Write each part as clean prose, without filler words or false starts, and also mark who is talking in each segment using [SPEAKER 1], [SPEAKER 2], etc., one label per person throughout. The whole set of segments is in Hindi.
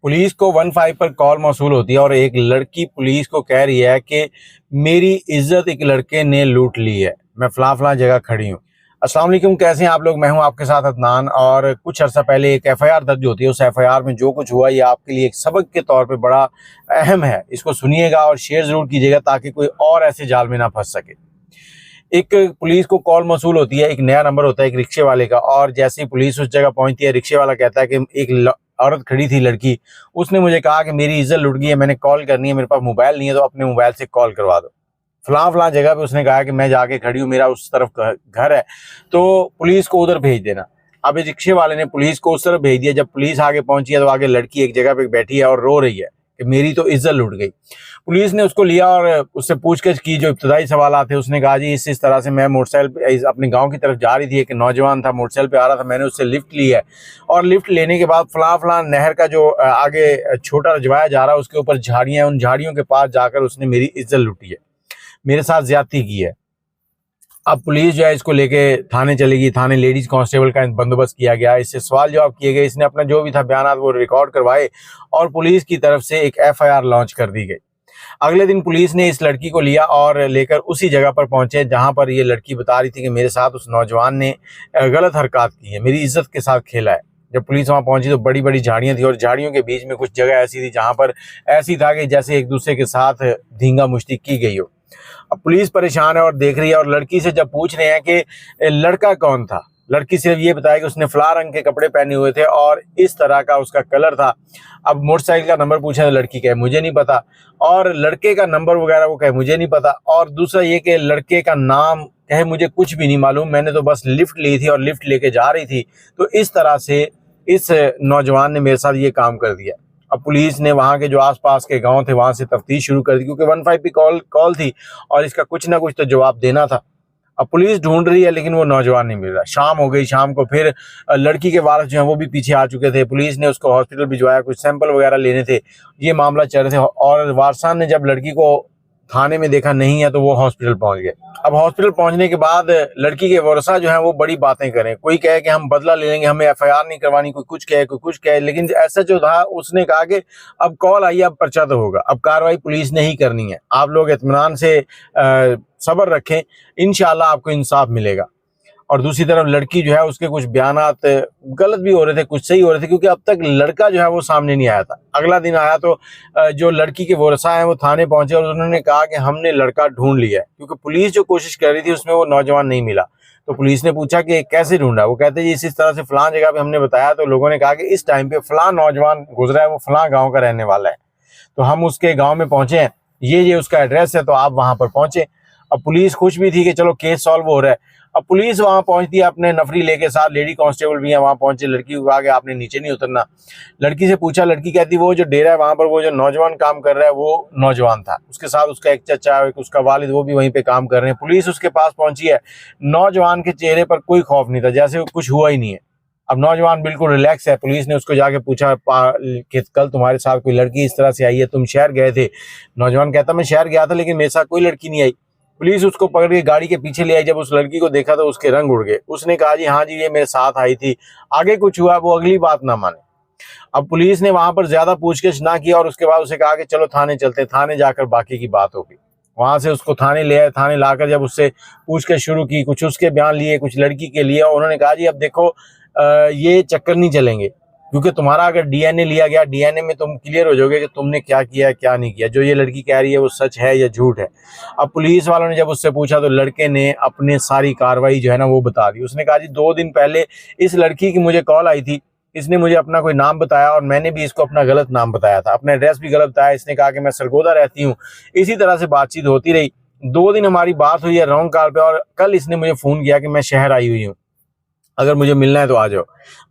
[SPEAKER 1] पुलिस को 15 पर कॉल मौसूल होती है और एक लड़की पुलिस को कह रही है कि मेरी इज्जत एक लड़के ने लूट ली है, मैं फलां फलां जगह खड़ी हूँ। अस्सलाम वालेकुम, कैसे हैं आप लोग। मैं हूं आपके साथ अदनान। और कुछ अर्सा पहले एक एफआईआर दर्ज होती है, उस एफआईआर में जो कुछ हुआ ये आपके लिए एक सबक के तौर पे बड़ा अहम है। इसको सुनिएगा और शेयर जरूर कीजिएगा ताकि कोई और ऐसे जाल में ना फंस सके। एक पुलिस को कॉल मौसूल होती है, एक नया नंबर होता है एक रिक्शे वाले का, और जैसे ही पुलिस उस जगह पहुंचती है, रिक्शे वाला कहता है कि एक औरत खड़ी थी लड़की, उसने मुझे कहा कि मेरी इज्जत लुट गई है, मैंने कॉल करनी है, मेरे पास मोबाइल नहीं है तो अपने मोबाइल से कॉल करवा दो। फलां फलां जगह पे उसने कहा कि मैं जाके खड़ी हूँ, मेरा उस तरफ घर है, तो पुलिस को उधर भेज देना। अब इस रिक्शे वाले ने पुलिस को उस तरफ भेज दिया। जब पुलिस आगे पहुंची है तो आगे लड़की एक जगह पे बैठी है और रो रही है कि मेरी तो इज्जत लुट गई। पुलिस ने उसको लिया और उससे पूछताछ की। जो इब्तदाई सवाल थे उसने कहा जी इस तरह से मैं मोटरसाइकिल पे अपने गांव की तरफ जा रही थी, एक नौजवान था मोटरसाइकिल पे आ रहा था, मैंने उससे लिफ्ट ली है और लिफ्ट लेने के बाद फलां फलां नहर का जो आगे छोटा रजवाया जा रहा है उसके ऊपर झाड़ियां हैं, उन झाड़ियों के पास जाकर उसने मेरी इज्जत लुटी है, मेरे साथ ज्यादती की है। अब पुलिस जो है इसको लेके थाने चलेगी। थाने लेडीज कांस्टेबल का बंदोबस्त किया गया, इससे सवाल जवाब किए गए, इसने अपना जो भी था बयान वो रिकॉर्ड करवाए और पुलिस की तरफ से एक एफआईआर लॉन्च कर दी गई। अगले दिन पुलिस ने इस लड़की को लिया और लेकर उसी जगह पर पहुंचे जहां पर ये लड़की बता रही थी कि मेरे साथ उस नौजवान ने गलत हरकत की है, मेरी इज्जत के साथ खेला है। जब पुलिस वहां पहुंची तो बड़ी बड़ी झाड़ियां थी और झाड़ियों के बीच में कुछ जगह ऐसी थी जहां पर ऐसी था कि जैसे एक दूसरे के साथ धींगा मुश्ती की गई हो। अब पुलिस परेशान है और देख रही है, और लड़की से जब पूछ रहे हैं कि लड़का कौन था, लड़की सिर्फ ये बताया कि उसने फला रंग के कपड़े पहने हुए थे और इस तरह का उसका कलर था। अब मोटरसाइकिल का नंबर पूछा तो लड़की कहे मुझे नहीं पता, और लड़के का नंबर वगैरह वो कहे मुझे नहीं पता, और दूसरा ये कि लड़के का नाम कहे मुझे कुछ भी नहीं मालूम, मैंने तो बस लिफ्ट ली थी और लिफ्ट लेके जा रही थी। तो इस तरह से इस नौजवान ने मेरे साथ ये काम कर दिया। अब पुलिस ने वहां के जो आसपास के गांव थे वहां से तफ्तीश शुरू कर दी, क्योंकि 15 पे कॉल थी और इसका कुछ ना कुछ तो जवाब देना था। अब पुलिस ढूंढ रही है लेकिन वो नौजवान नहीं मिल रहा। शाम हो गई, शाम को फिर लड़की के वारिस जो है वो भी पीछे आ चुके थे। पुलिस ने उसको हॉस्पिटल भिजवाया, कुछ सैंपल वगैरह लेने थे, ये मामला चल रहे थे। और वारसान ने जब लड़की को थाने में देखा नहीं है तो वो हॉस्पिटल पहुंच गए। अब हॉस्पिटल पहुंचने के बाद लड़की के वारसा जो है वो बड़ी बातें करें, कोई कहे कि हम बदला ले लेंगे, हमें एफआईआर नहीं करवानी, कोई कुछ कहे, लेकिन ऐसा जो था उसने कहा कि अब कॉल आई, अब पर्चा तो होगा, अब कार्रवाई पुलिस ने ही करनी है, आप लोग इत्मीनान से सब्र रखें, इंशाल्लाह आपको इंसाफ मिलेगा। और दूसरी तरफ लड़की जो है उसके कुछ बयानात गलत भी हो रहे थे, कुछ सही हो रहे थे, क्योंकि अब तक लड़का जो है वो सामने नहीं आया था। अगला दिन आया तो जो लड़की के वारसा हैं वो थाने पहुंचे और उन्होंने कहा कि हमने लड़का ढूंढ लिया है, क्योंकि पुलिस जो कोशिश कर रही थी उसमें वो नौजवान नहीं मिला। तो पुलिस ने पूछा कि कैसे ढूंढा, वो कहते जी इस तरह से फलां जगह पे हमने बताया, तो लोगों ने कहा कि इस टाइम पे फलां नौजवान गुजरा है, वो फलां गाँव का रहने वाला है, तो हम उसके गाँव में पहुंचे हैं, ये उसका एड्रेस है, तो आप वहां पर पहुंचे। अब पुलिस खुश भी थी कि चलो केस सॉल्व हो रहा है। अब पुलिस वहां पहुंचती है अपने नफरी लेके साथ, लेडी कांस्टेबल भी है वहां पहुंचे। लड़की को कहा कि आपने नीचे नहीं उतरना। लड़की से पूछा, लड़की कहती वो जो डेरा है वहां पर वो जो नौजवान काम कर रहा है वो नौजवान था, उसके साथ उसका एक चचा, एक उसका वालिद, वो भी वहीं पे काम कर रहे हैं। पुलिस उसके पास पहुंची है, नौजवान के चेहरे पर कोई खौफ नहीं था, जैसे कुछ हुआ ही नहीं है। अब नौजवान बिल्कुल रिलैक्स है। पुलिस ने उसको जाके पूछा कि कल तुम्हारे साथ कोई लड़की इस तरह से आई है, तुम शहर गए थे? नौजवान कहता मैं शहर गया था लेकिन मेरे साथ कोई लड़की नहीं आई। पुलिस उसको पकड़ के गाड़ी के पीछे ले आई। जब उस लड़की को देखा तो उसके रंग उड़ गए। उसने कहा जी हाँ जी ये मेरे साथ आई थी, आगे कुछ हुआ वो अगली बात ना माने। अब पुलिस ने वहां पर ज्यादा पूछताछ ना की और उसके बाद उसे कहा कि चलो थाने चलते, थाने जाकर बाकी की बात होगी। वहां से उसको थाने ले आए। थाने लाकर जब उससे पूछताछ शुरू की, कुछ उसके बयान लिए, कुछ लड़की के लिए, उन्होंने कहा जी अब देखो ये चक्कर नहीं चलेंगे, क्योंकि तुम्हारा अगर डीएनए लिया गया, डीएनए में तुम क्लियर हो जाओगे कि तुमने क्या किया है क्या नहीं किया, जो ये लड़की कह रही है वो सच है या झूठ है। अब पुलिस वालों ने जब उससे पूछा तो लड़के ने अपने सारी कार्रवाई जो है ना वो बता दी। उसने कहा जी 2 दिन पहले इस लड़की की मुझे कॉल आई थी, इसने मुझे अपना कोई नाम बताया और मैंने भी इसको अपना गलत नाम बताया था, अपना एड्रेस भी गलत बताया। इसने कहा कि मैं सरगोदा रहती हूँ। इसी तरह से बातचीत होती रही। 2 दिन हमारी बात हुई है रॉन्ग कॉल पे, और कल इसने मुझे फोन किया कि मैं शहर आई हुई हूँ, अगर मुझे मिलना है तो आ जाओ।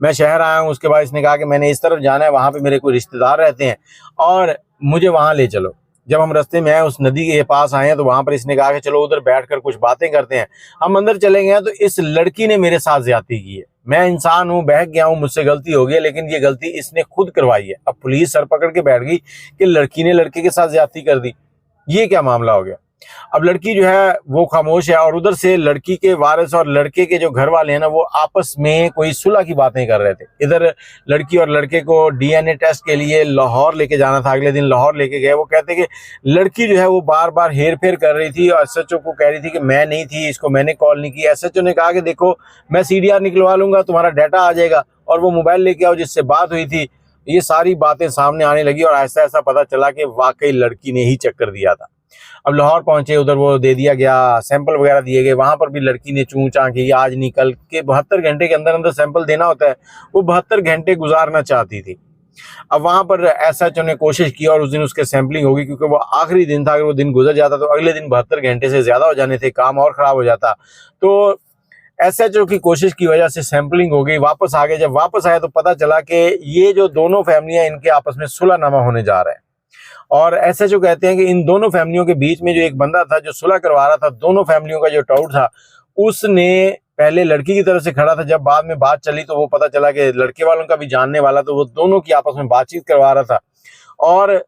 [SPEAKER 1] मैं शहर आया हूँ। उसके बाद इसने कहा कि मैंने इस तरफ जाना है, वहां पे मेरे कोई रिश्तेदार रहते हैं और मुझे वहां ले चलो। जब हम रास्ते में आए उस नदी के पास आए हैं तो वहां पर इसने कहा कि चलो उधर बैठकर कुछ बातें करते हैं। हम अंदर चले गए तो इस लड़की ने मेरे साथ ज्यादती की है। मैं इंसान हूँ, बहक गया हूँ, मुझसे गलती हो गई, लेकिन ये गलती इसने खुद करवाई है। अब पुलिस सर पकड़ के बैठ गई कि लड़की ने लड़के के साथ ज्यादती कर दी, ये क्या मामला हो गया। अब लड़की जो है वो खामोश है और उधर से लड़की के वारिस और लड़के के जो घर वाले हैं ना, वो आपस में कोई सुलह की बातें कर रहे थे। इधर लड़की और लड़के को डीएनए टेस्ट के लिए लाहौर लेके जाना था, अगले दिन लाहौर लेके गए। वो कहते कि लड़की जो है वो बार बार हेर फेर कर रही थी और एसएचओ को कह रही थी कि मैं नहीं थी, इसको मैंने कॉल नहीं की। एसएचओ ने कहा कि देखो मैं सीडीआर निकलवा लूंगा, तुम्हारा डाटा आ जाएगा और वो मोबाइल लेके आओ जिससे बात हुई थी। ये सारी बातें सामने आने लगी और ऐसा ऐसा पता चला कि वाकई लड़की ने ही चक्कर दिया था। अब लाहौर पहुंचे, उधर वो दे दिया गया, सैंपल वगैरह दिए गए। वहां पर भी लड़की ने चूं चां की, आज नहीं कल के 72 घंटे के अंदर अंदर सैंपल देना होता है। वो 72 घंटे गुजारना चाहती थी। अब वहां पर एसएचओ ने कोशिश की और उस दिन उसके सैंपलिंग होगी, क्योंकि वो आखिरी दिन था। अगर वो दिन गुजर जाता तो अगले दिन 72 घंटे से ज्यादा हो जाने थे, काम और खराब हो जाता। तो एसएचओ की कोशिश की वजह से सैंपलिंग हो गई, वापस आ गए। जब वापस आए तो पता चला कि ये जो दोनों फैमिलियां, इनके आपस में सुलहनामा होने जा रहा है। और एसएचओ कहते हैं कि इन दोनों फैमिलियों के बीच में जो एक बंदा था जो सुलह करवा रहा था, दोनों फैमिलियों का जो टाउट था, उसने पहले लड़की की तरफ से खड़ा था। जब बाद में बात चली तो वो पता चला कि लड़के वालों का भी जानने वाला, तो वो दोनों की आपस में बातचीत करवा रहा था। और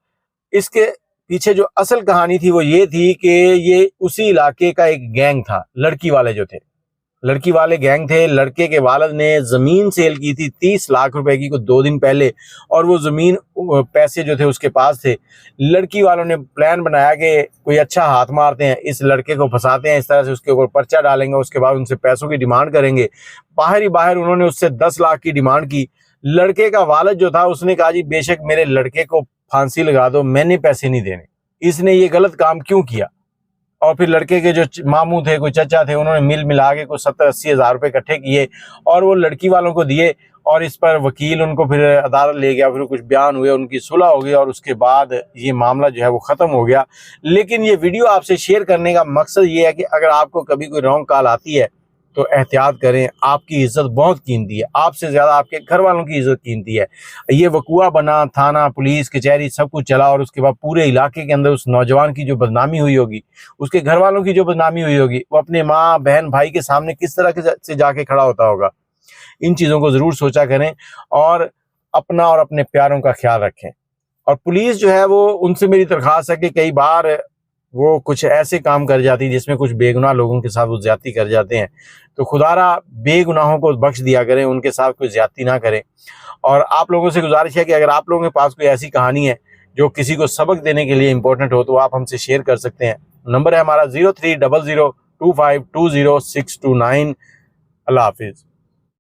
[SPEAKER 1] इसके पीछे जो असल कहानी थी वो ये थी कि ये उसी इलाके का एक गैंग था। लड़की वाले जो थे, लड़की वाले गैंग थे। लड़के के वालिद ने जमीन सेल की थी 30 लाख रुपए की, को 2 दिन पहले, और वो जमीन पैसे जो थे उसके पास थे। लड़की वालों ने प्लान बनाया कि कोई अच्छा हाथ मारते हैं, इस लड़के को फंसाते हैं, इस तरह से उसके ऊपर पर्चा डालेंगे, उसके बाद उनसे पैसों की डिमांड करेंगे। बाहर ही बाहर उन्होंने उससे 10 लाख की डिमांड की। लड़के का वालिद जो था उसने कहा जी बेशक मेरे लड़के को फांसी लगा दो, मैंने पैसे नहीं देने। इसने ये गलत काम क्यों किया? और फिर लड़के के जो मामू थे, कोई चचा थे, उन्होंने मिल मिला के कुछ 70-80 हज़ार रुपए इकट्ठे किए और वो लड़की वालों को दिए। और इस पर वकील उनको फिर अदालत ले गया, फिर कुछ बयान हुए, उनकी सुलह हो गई और उसके बाद ये मामला जो है वो ख़त्म हो गया। लेकिन ये वीडियो आपसे शेयर करने का मकसद ये है कि अगर आपको कभी कोई रॉन्ग कॉल आती है तो एहतियात करें। आपकी इज्जत बहुत कीमती है, आपसे ज़्यादा आपके घर वालों की इज्जत कीमती है। ये वकुआ बना, थाना, पुलिस, कचहरी सब कुछ चला और उसके बाद पूरे इलाके के अंदर उस नौजवान की जो बदनामी हुई होगी, उसके घर वालों की जो बदनामी हुई होगी, वो अपने माँ बहन भाई के सामने किस तरह से जाके खड़ा होता होगा। इन चीज़ों को ज़रूर सोचा करें और अपना और अपने प्यारों का ख्याल रखें। और पुलिस जो है वो, उनसे मेरी दरख्वास्त है कि कई बार वो कुछ ऐसे काम कर जाती है जिसमें कुछ बेगुनाह लोगों के साथ वो ज्यादती कर जाते हैं, तो खुदारा बेगुनाहों को बख्श दिया करें, उनके साथ कोई ज्यादती ना करें। और आप लोगों से गुजारिश है कि अगर आप लोगों के पास कोई ऐसी कहानी है जो किसी को सबक देने के लिए इंपॉर्टेंट हो तो आप हमसे शेयर कर सकते हैं। नंबर है हमारा 030025202629। अल्लाह हाफिज।